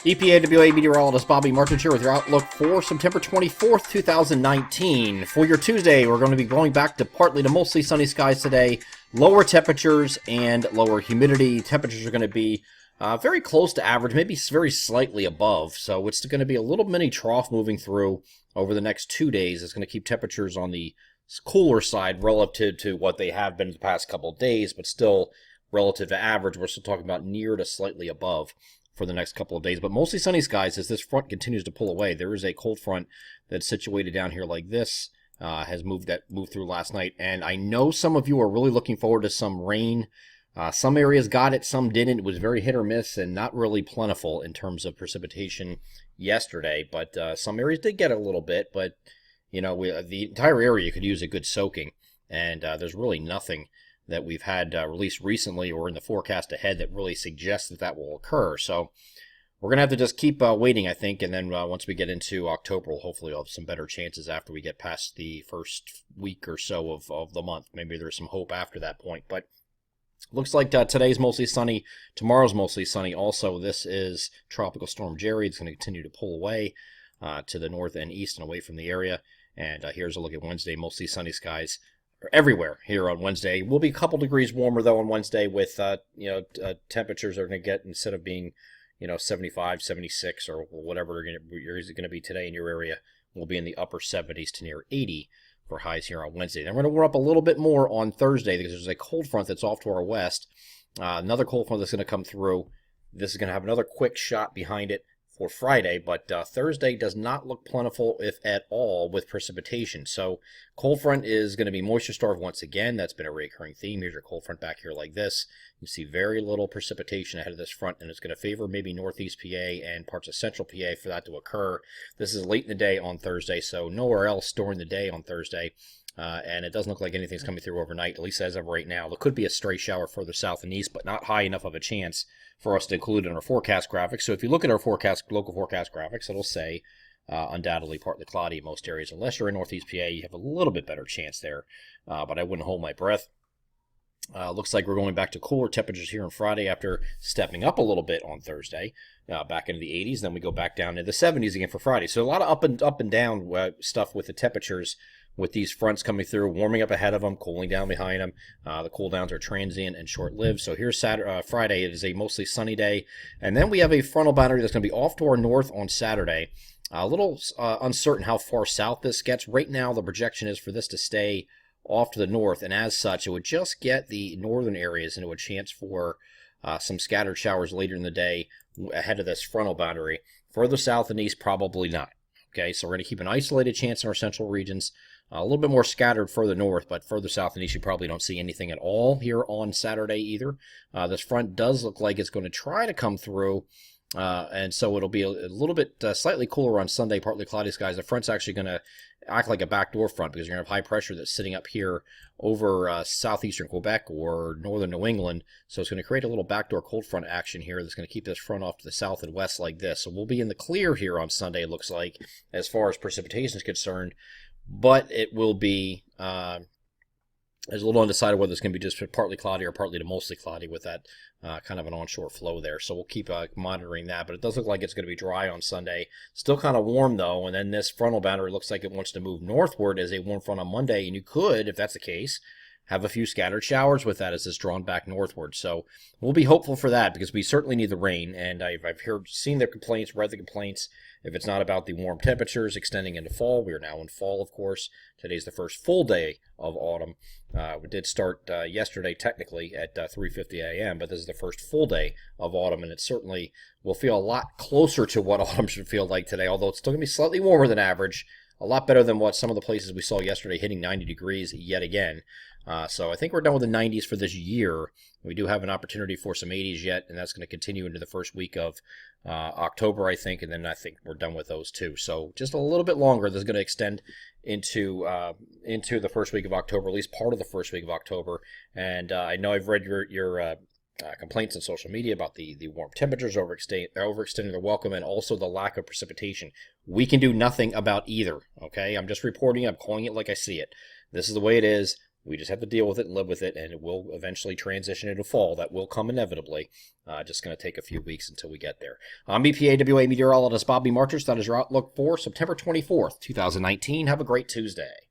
EPAWA meteorologist Bobby Martin here with your outlook for September 24th, 2019. For your Tuesday, we're going to be going back to partly to mostly sunny skies today, lower temperatures and lower humidity. Temperatures are going to be very close to average, maybe very slightly above. So it's going to be a little mini trough moving through over the next 2 days. It's going to keep temperatures on the cooler side relative to what they have been the past couple of days, but still relative to average, we're still talking about near to slightly above for the next couple of days, but mostly sunny skies as this front continues to pull away. There is a cold front that's situated down here like this, has moved through last night, and I know some of you are really looking forward to some rain. Some areas got it, some didn't. It was very hit or miss and not really plentiful in terms of precipitation yesterday, but some areas did get a little bit, but you know, the entire area could use a good soaking, and there's really nothing that we've had released recently or in the forecast ahead that really suggests that that will occur. So we're going to have to just keep waiting, I think, and then once we get into October, we'll hopefully have some better chances after we get past the first week or so of the month. Maybe there's some hope after that point, but looks like today's mostly sunny, tomorrow's mostly sunny also. This is Tropical Storm Jerry. It's going to continue to pull away to the north and east and away from the area, and here's a look at Wednesday, mostly sunny skies everywhere here on Wednesday. We'll be a couple degrees warmer though on Wednesday with temperatures are going to get, instead of being 75, 76 or whatever you're going to be today in your area, we'll be in the upper 70s to near 80 for highs here on Wednesday. Then we're going to warm up a little bit more on Thursday because there's a cold front that's off to our west. Another cold front that's going to come through. This is going to have another quick shot behind it for Friday, but Thursday does not look plentiful, if at all, with precipitation. So cold front is going to be moisture starved once again. That's been a recurring theme. Here's your cold front back here like this. You see very little precipitation ahead of this front, and it's going to favor maybe northeast PA and parts of central PA for that to occur. This is late in the day on Thursday, so nowhere else during the day on Thursday. And it doesn't look like anything's coming through overnight, at least as of right now. There could be a stray shower further south and east, but not high enough of a chance for us to include in our forecast graphics. So if you look at our local forecast graphics, it'll say undoubtedly partly cloudy in most areas. Unless you're in northeast PA, you have a little bit better chance there, but I wouldn't hold my breath. Looks like we're going back to cooler temperatures here on Friday after stepping up a little bit on Thursday, back into the 80s. Then we go back down to the 70s again for Friday. So a lot of up and down stuff with the temperatures, with these fronts coming through, warming up ahead of them, cooling down behind them. The cool downs are transient and short-lived. So here's Friday. It is a mostly sunny day. And then we have a frontal boundary that's going to be off to our north on Saturday. A little uncertain how far south this gets. Right now, the projection is for this to stay off to the north, and as such, it would just get the northern areas into a chance for some scattered showers later in the day ahead of this frontal boundary. Further south and east, probably not. Okay, so we're going to keep an isolated chance in our central regions. A little bit more scattered further north, but further south and east, you probably don't see anything at all here on Saturday either. This front does look like it's going to try to come through, and so it'll be a little bit slightly cooler on Sunday, partly cloudy skies. The front's actually going to act like a backdoor front because you're going to have high pressure that's sitting up here over southeastern Quebec or northern New England. So it's going to create a little backdoor cold front action here that's going to keep this front off to the south and west like this. So we'll be in the clear here on Sunday, it looks like, as far as precipitation is concerned. But it will be, there's a little undecided whether it's going to be just partly cloudy or partly to mostly cloudy with that kind of an onshore flow there. So we'll keep monitoring that. But it does look like it's going to be dry on Sunday. Still kind of warm, though. And then this frontal boundary looks like it wants to move northward as a warm front on Monday. And you could, if that's the case, have a few scattered showers with that as it's drawn back northward. So we'll be hopeful for that because we certainly need the rain. And I've seen the complaints, read the complaints. If it's not about the warm temperatures extending into fall, we are now in fall, of course. Today's the first full day of autumn. We did start yesterday technically at 3:50 a.m., but this is the first full day of autumn, and it certainly will feel a lot closer to what autumn should feel like today, although it's still going to be slightly warmer than average. A lot better than what some of the places we saw yesterday, hitting 90 degrees yet again. So I think we're done with the 90s for this year. We do have an opportunity for some 80s yet, and that's going to continue into the first week of October, I think, and then I think we're done with those too. So just a little bit longer. This is going to extend into the first week of October, at least part of the first week of October. And I know I've read your complaints on social media about the warm temperatures overextending their welcome and also the lack of precipitation. We can do nothing about either, okay? I'm just reporting. I'm calling it like I see it. This is the way it is. We just have to deal with it and live with it, and it will eventually transition into fall. That will come inevitably. Just going to take a few weeks until we get there. I'm EPAWA meteorologist Bobby Martich. That is your outlook for September 24th, 2019. Have a great Tuesday.